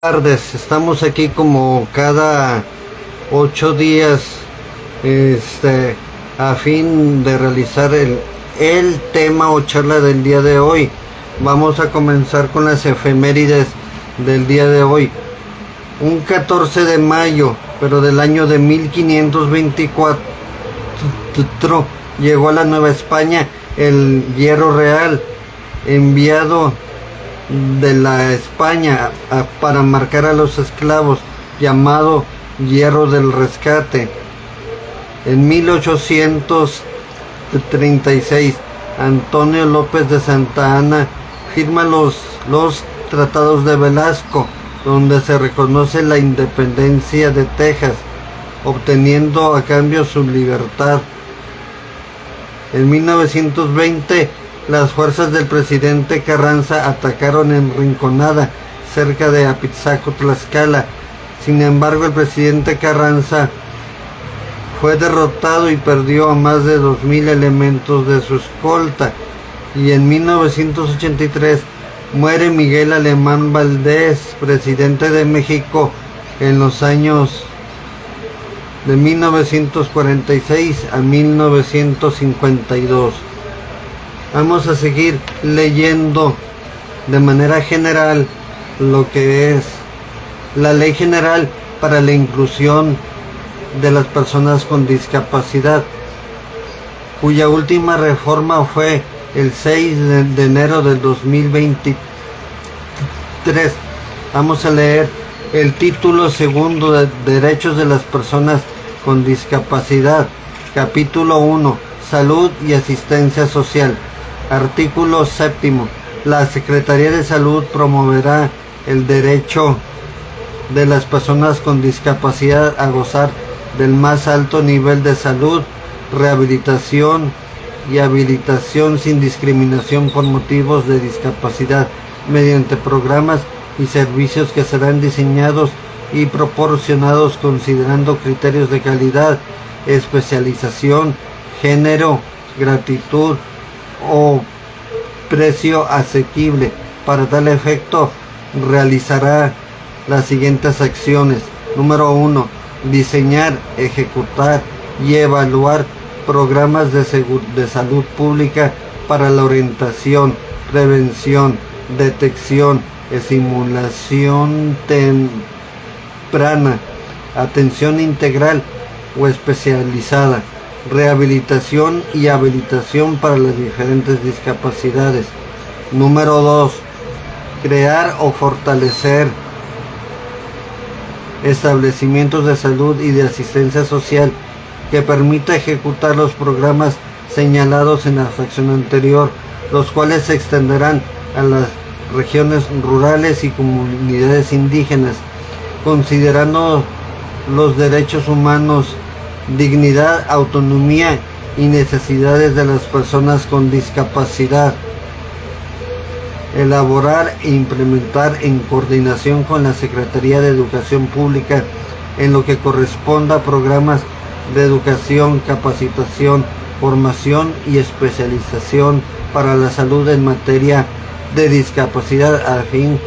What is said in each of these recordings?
Tardes, estamos aquí como cada 8 días, este, a fin de realizar el tema o charla del día de hoy. Vamos a comenzar con las efemérides del día de hoy. Un 14 de mayo, pero del año de 1524, llegó a la Nueva España el hierro real, enviado de la España para marcar a los esclavos, llamado hierro del rescate. En 1836, Antonio López de Santa Anna firma los tratados de Velasco, donde se reconoce la independencia de Texas, obteniendo a cambio su libertad. En 1920, las fuerzas del presidente Carranza atacaron en Rinconada, cerca de Apitzaco, Tlaxcala. Sin embargo, el presidente Carranza fue derrotado y perdió a más de 2,000 elementos de su escolta. Y en 1983 muere Miguel Alemán Valdés, presidente de México en los años de 1946 a 1952. Vamos a seguir leyendo de manera general lo que es la Ley General para la Inclusión de las Personas con Discapacidad, cuya última reforma fue el 6 de enero del 2023. Vamos a leer el título segundo de Derechos de las Personas con Discapacidad, capítulo 1, Salud y Asistencia Social. Artículo 7. La Secretaría de Salud promoverá el derecho de las personas con discapacidad a gozar del más alto nivel de salud, rehabilitación y habilitación sin discriminación por motivos de discapacidad, mediante programas y servicios que serán diseñados y proporcionados considerando criterios de calidad, especialización, género, gratitud o precio asequible. Para tal efecto, realizará las siguientes acciones. Número 1. Diseñar, ejecutar y evaluar programas de salud pública para la orientación, prevención, detección, estimulación temprana, atención integral o especializada, rehabilitación y habilitación para las diferentes discapacidades. Número 2. Crear o fortalecer establecimientos de salud y de asistencia social que permita ejecutar los programas señalados en la sección anterior, los cuales se extenderán a las regiones rurales y comunidades indígenas, considerando los derechos humanos, dignidad, autonomía y necesidades de las personas con discapacidad. Elaborar e implementar en coordinación con la Secretaría de Educación Pública, en lo que corresponda a programas de educación, capacitación, formación y especialización para la salud en materia de discapacidad, a fin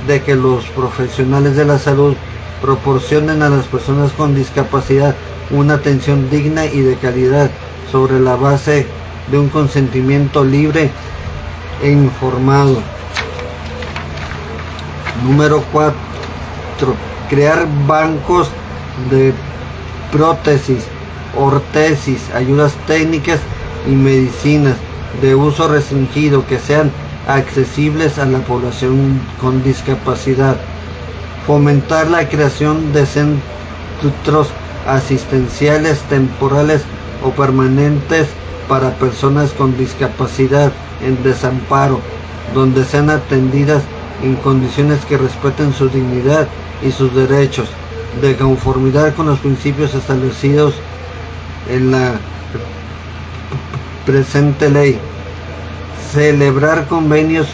de que los profesionales de la salud proporcionen a las personas con discapacidad una atención digna y de calidad, sobre la base de un consentimiento libre e informado. Número 4. Crear bancos de prótesis, ortesis, ayudas técnicas y medicinas de uso restringido que sean accesibles a la población con discapacidad. Fomentar la creación de centros asistenciales temporales o permanentes para personas con discapacidad en desamparo, donde sean atendidas en condiciones que respeten su dignidad y sus derechos, de conformidad con los principios establecidos en la presente ley. Celebrar convenios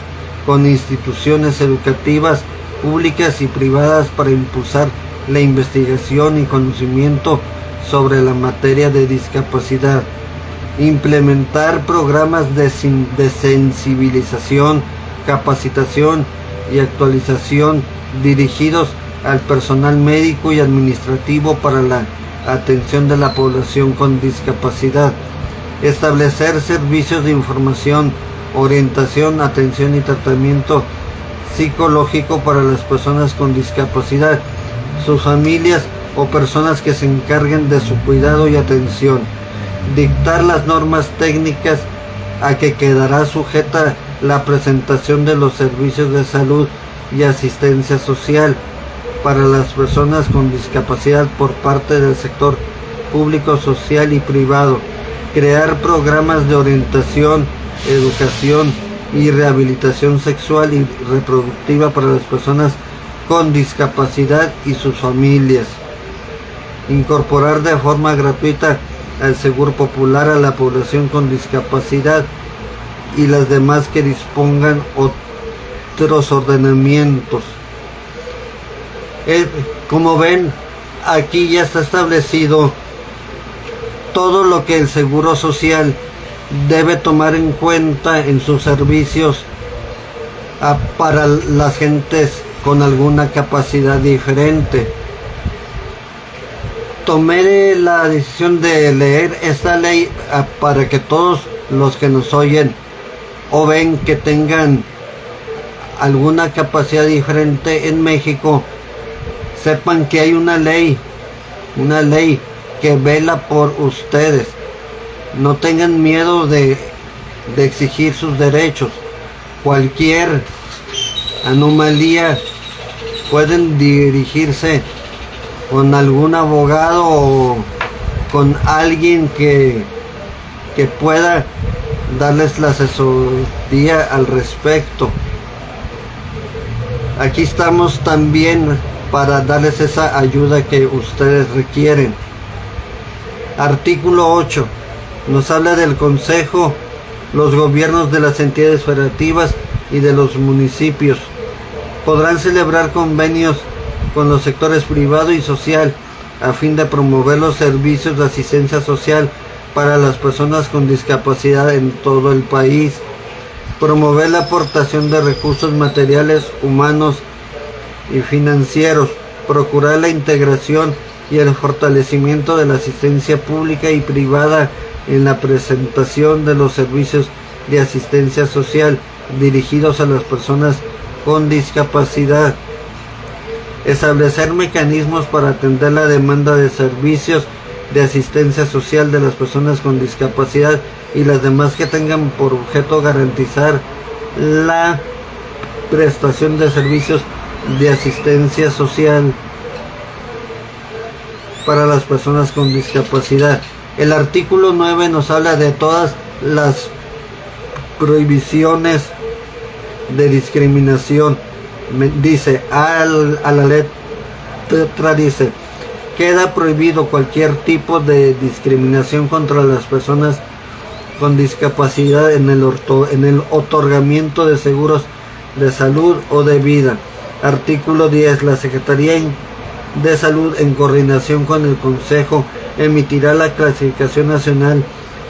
con instituciones educativas públicas y privadas para impulsar la investigación y conocimiento sobre la materia de discapacidad. Implementar programas de sensibilización, capacitación y actualización dirigidos al personal médico y administrativo para la atención de la población con discapacidad. Establecer servicios de información, orientación, atención y tratamiento psicológico para las personas con discapacidad, sus familias o personas que se encarguen de su cuidado y atención. Dictar las normas técnicas a que quedará sujeta la presentación de los servicios de salud y asistencia social para las personas con discapacidad por parte del sector público, social y privado. Crear programas de orientación, educación y rehabilitación sexual y reproductiva para las personas con discapacidad y sus familias. Incorporar de forma gratuita al Seguro Popular a la población con discapacidad y las demás que dispongan otros ordenamientos. Como ven, aquí ya está establecido todo lo que el Seguro Social debe tomar en cuenta en sus servicios para las gentes con alguna capacidad diferente. Tomé la decisión de leer esta ley para que todos los que nos oyen o ven que tengan alguna capacidad diferente en México sepan que hay una ley que vela por ustedes. No tengan miedo de exigir sus derechos. Cualquier anomalía pueden dirigirse con algún abogado o con alguien que pueda darles la asesoría al respecto. Aquí estamos también para darles esa ayuda que ustedes requieren. Artículo 8 nos habla del Consejo, los gobiernos de las entidades federativas y de los municipios podrán celebrar convenios con los sectores privado y social a fin de promover los servicios de asistencia social para las personas con discapacidad en todo el país, promover la aportación de recursos materiales, humanos y financieros, procurar la integración y el fortalecimiento de la asistencia pública y privada en la presentación de los servicios de asistencia social dirigidos a las personas con discapacidad, establecer mecanismos para atender la demanda de servicios de asistencia social de las personas con discapacidad y las demás que tengan por objeto garantizar la prestación de servicios de asistencia social para las personas con discapacidad. El artículo 9 nos habla de todas las prohibiciones de discriminación. Dice, a la letra dice, queda prohibido cualquier tipo de discriminación contra las personas con discapacidad en el otorgamiento de seguros de salud o de vida. Artículo 10. La Secretaría de Salud, en coordinación con el Consejo, emitirá la clasificación nacional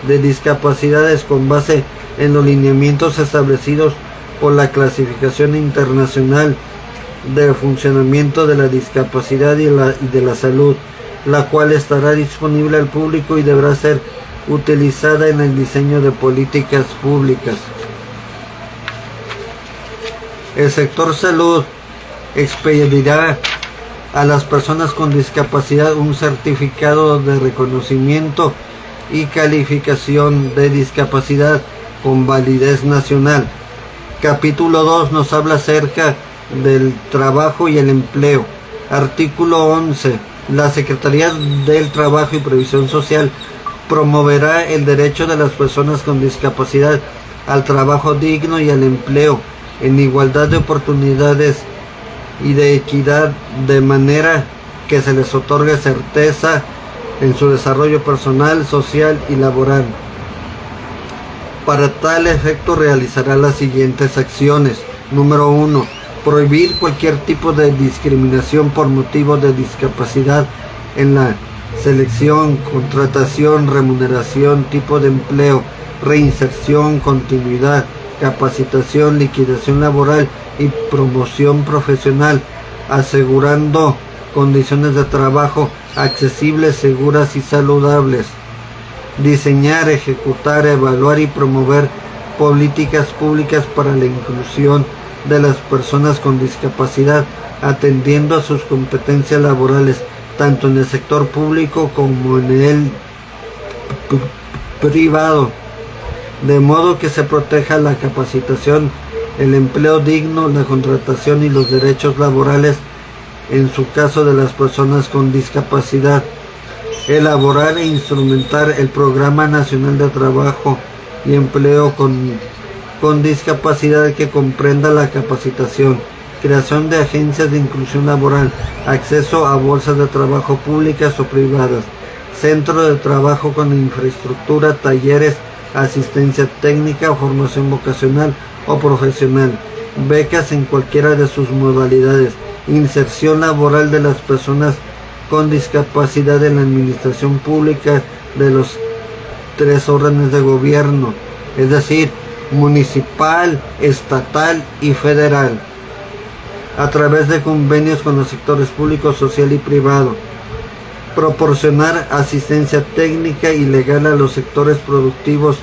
de discapacidades con base en los lineamientos establecidos por la clasificación internacional de funcionamiento de la discapacidad y de la salud, la cual estará disponible al público y deberá ser utilizada en el diseño de políticas públicas. El sector salud expedirá a las personas con discapacidad un certificado de reconocimiento y calificación de discapacidad con validez nacional. Capítulo 2 nos habla acerca del trabajo y el empleo. Artículo 11. La Secretaría del Trabajo y Previsión Social promoverá el derecho de las personas con discapacidad al trabajo digno y al empleo en igualdad de oportunidades y de equidad, de manera que se les otorgue certeza en su desarrollo personal, social y laboral. Para tal efecto realizará las siguientes acciones. Número 1. Prohibir cualquier tipo de discriminación por motivo de discapacidad en la selección, contratación, remuneración, tipo de empleo, reinserción, continuidad, capacitación, liquidación laboral y promoción profesional asegurando condiciones de trabajo accesibles, seguras y saludables. Diseñar, ejecutar, evaluar y promover políticas públicas para la inclusión de las personas con discapacidad, atendiendo a sus competencias laborales, tanto en el sector público como en el privado, de modo que se proteja la capacitación, el empleo digno, la contratación y los derechos laborales en su caso de las personas con discapacidad. Elaborar e instrumentar el Programa Nacional de Trabajo y Empleo con discapacidad que comprenda la capacitación, creación de agencias de inclusión laboral, acceso a bolsas de trabajo públicas o privadas, centro de trabajo con infraestructura, talleres, asistencia técnica, formación vocacional o profesional, becas en cualquiera de sus modalidades, inserción laboral de las personas con discapacidad en la administración pública de los 3 órdenes de gobierno, es decir, municipal, estatal y federal, a través de convenios con los sectores público, social y privado. Proporcionar asistencia técnica y legal a los sectores productivos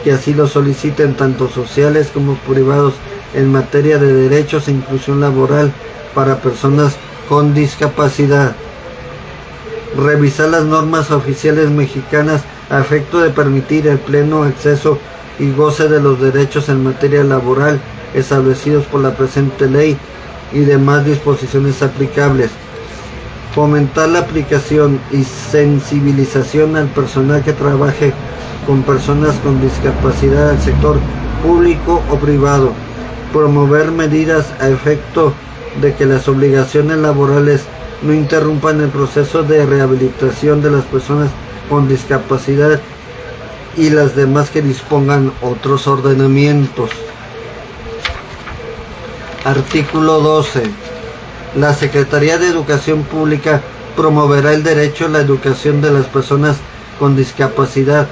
que así lo soliciten, tanto sociales como privados, en materia de derechos e inclusión laboral para personas con discapacidad. Revisar las normas oficiales mexicanas a efecto de permitir el pleno acceso y goce de los derechos en materia laboral establecidos por la presente ley y demás disposiciones aplicables. Fomentar la aplicación y sensibilización al personal que trabaje con personas con discapacidad al sector público o privado. Promover medidas a efecto de que las obligaciones laborales no interrumpan el proceso de rehabilitación de las personas con discapacidad y las demás que dispongan otros ordenamientos. Artículo 12. La Secretaría de Educación Pública promoverá el derecho a la educación de las personas con discapacidad,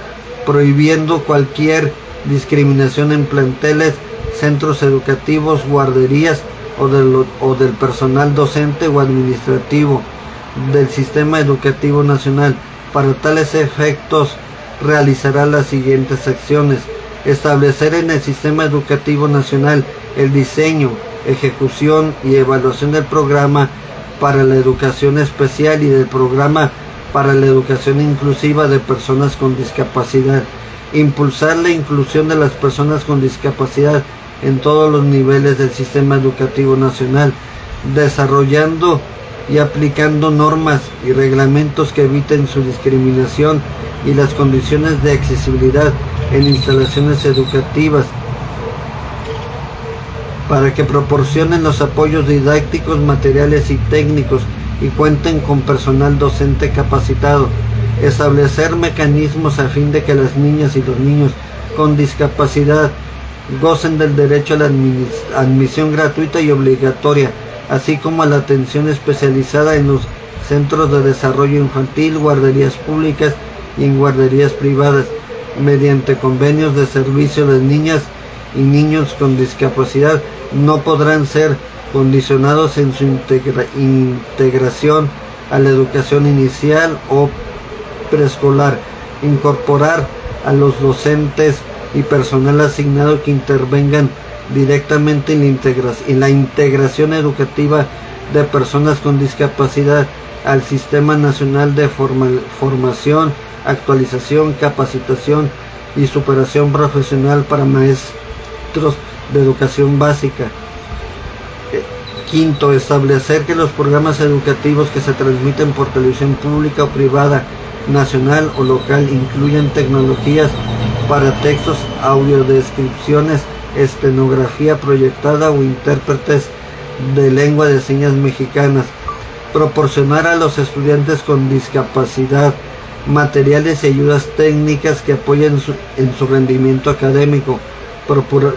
prohibiendo cualquier discriminación en planteles, centros educativos, guarderías o del personal docente o administrativo del Sistema Educativo Nacional. Para tales efectos, realizará las siguientes acciones: establecer en el Sistema Educativo Nacional el diseño, ejecución y evaluación del programa para la educación especial y del programa para la educación inclusiva de personas con discapacidad. Impulsar la inclusión de las personas con discapacidad en todos los niveles del Sistema Educativo Nacional, desarrollando y aplicando normas y reglamentos que eviten su discriminación y las condiciones de accesibilidad en instalaciones educativas, para que proporcionen los apoyos didácticos, materiales y técnicos y cuenten con personal docente capacitado. Establecer mecanismos a fin de que las niñas y los niños con discapacidad gocen del derecho a la admisión gratuita y obligatoria, así como a la atención especializada en los centros de desarrollo infantil, guarderías públicas y en guarderías privadas, mediante convenios de servicio de niñas y niños con discapacidad. No podrán ser condicionados en su integración a la educación inicial o preescolar. Incorporar a los docentes y personal asignado que intervengan directamente en la integración educativa de personas con discapacidad al Sistema Nacional de Formación, Actualización, Capacitación y Superación Profesional para Maestros de Educación Básica. Quinto, establecer que los programas educativos que se transmiten por televisión pública o privada, nacional o local, incluyan tecnologías para textos, audiodescripciones, estenografía proyectada o intérpretes de lengua de señas mexicanas. Proporcionar a los estudiantes con discapacidad materiales y ayudas técnicas que apoyen en su rendimiento académico,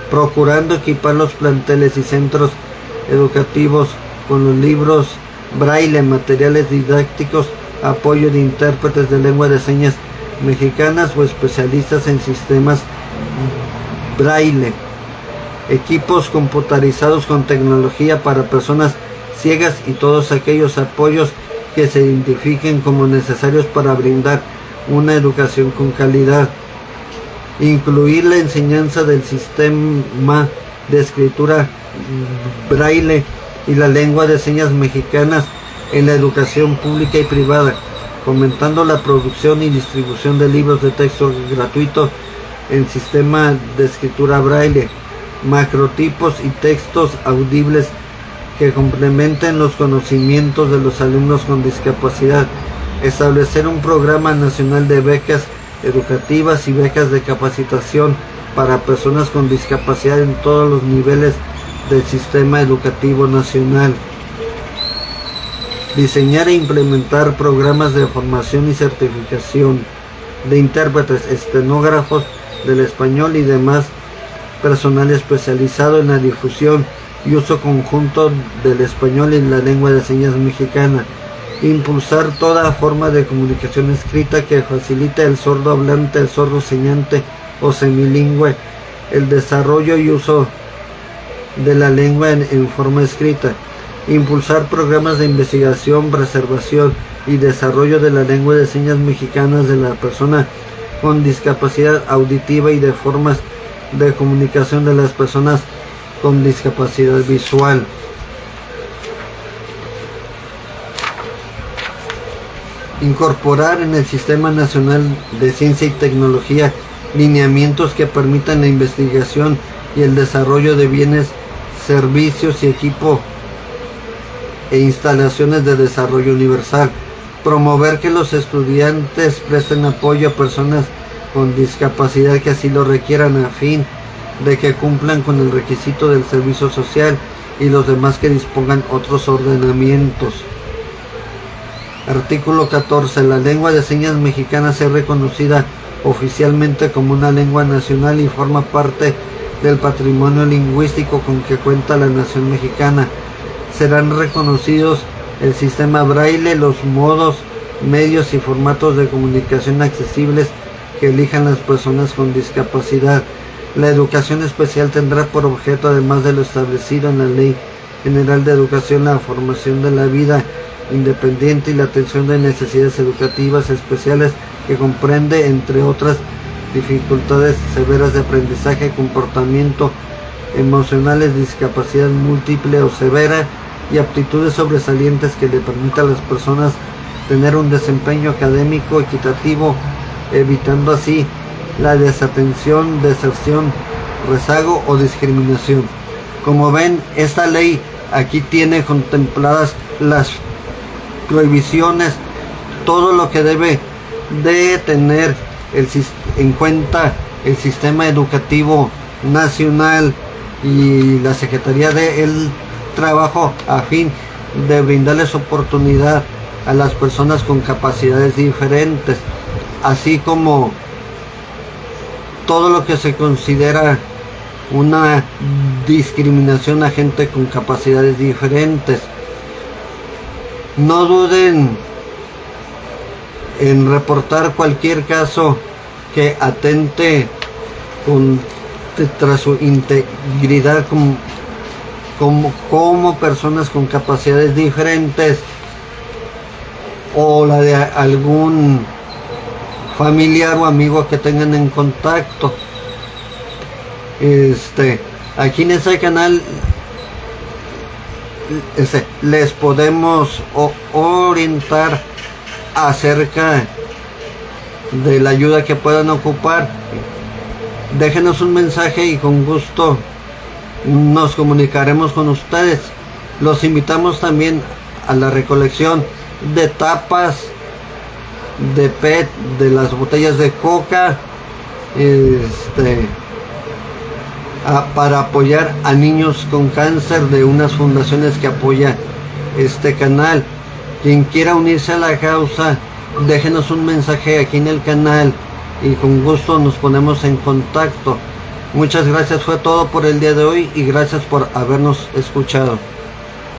procurando equipar los planteles y centros educativos con los libros braille, materiales didácticos, apoyo de intérpretes de lengua de señas mexicanas o especialistas en sistemas braille, equipos computarizados con tecnología para personas ciegas y todos aquellos apoyos que se identifiquen como necesarios para brindar una educación con calidad. Incluir la enseñanza del sistema de escritura braille y la lengua de señas mexicanas en la educación pública y privada, fomentando la producción y distribución de libros de texto gratuitos en sistema de escritura braille, macrotipos y textos audibles que complementen los conocimientos de los alumnos con discapacidad, establecer un programa nacional de becas educativas y becas de capacitación para personas con discapacidad en todos los niveles del sistema educativo nacional. Diseñar e implementar programas de formación y certificación de intérpretes, estenógrafos del español y demás personal especializado en la difusión y uso conjunto del español y la lengua de señas mexicana. Impulsar toda forma de comunicación escrita que facilite al sordo hablante, al sordo señante o semilingüe el desarrollo y uso de la lengua en forma escrita. Impulsar programas de investigación, preservación y desarrollo de la lengua de señas mexicanas de la persona con discapacidad auditiva y de formas de comunicación de las personas con discapacidad visual. Incorporar en el Sistema Nacional de Ciencia y Tecnología lineamientos que permitan la investigación y el desarrollo de bienes, servicios y equipo e instalaciones de desarrollo universal. Promover que los estudiantes presten apoyo a personas con discapacidad que así lo requieran a fin de que cumplan con el requisito del servicio social y los demás que dispongan otros ordenamientos. Artículo 14. La lengua de señas mexicana es reconocida oficialmente como una lengua nacional y forma parte del patrimonio lingüístico con que cuenta la nación mexicana. Serán reconocidos el sistema braille, los modos, medios y formatos de comunicación accesibles que elijan las personas con discapacidad. La educación especial tendrá por objeto, además de lo establecido en la Ley General de Educación, la formación de la vida independiente y la atención de necesidades educativas especiales, que comprende, entre otras, dificultades severas de aprendizaje, comportamiento emocionales, discapacidad múltiple o severa y aptitudes sobresalientes que le permitan a las personas tener un desempeño académico equitativo, evitando así la desatención, deserción, rezago o discriminación. Como ven, esta ley aquí tiene contempladas las prohibiciones, todo lo que debe de tener en cuenta el sistema educativo nacional y la Secretaría del Trabajo a fin de brindarles oportunidad a las personas con capacidades diferentes, así como todo lo que se considera una discriminación a gente con capacidades diferentes. No duden en reportar cualquier caso que atente contra su integridad como personas con capacidades diferentes, o la de algún familiar o amigo que tengan en contacto. Aquí en ese canal les podemos orientar acerca de la ayuda que puedan ocupar. Déjenos un mensaje y con gusto nos comunicaremos con ustedes. Los invitamos también a la recolección de tapas de PET de las botellas de coca, para apoyar a niños con cáncer de unas fundaciones que apoya este canal. Quien quiera unirse a la causa, déjenos un mensaje aquí en el canal y con gusto nos ponemos en contacto. Muchas gracias, fue todo por el día de hoy y gracias por habernos escuchado.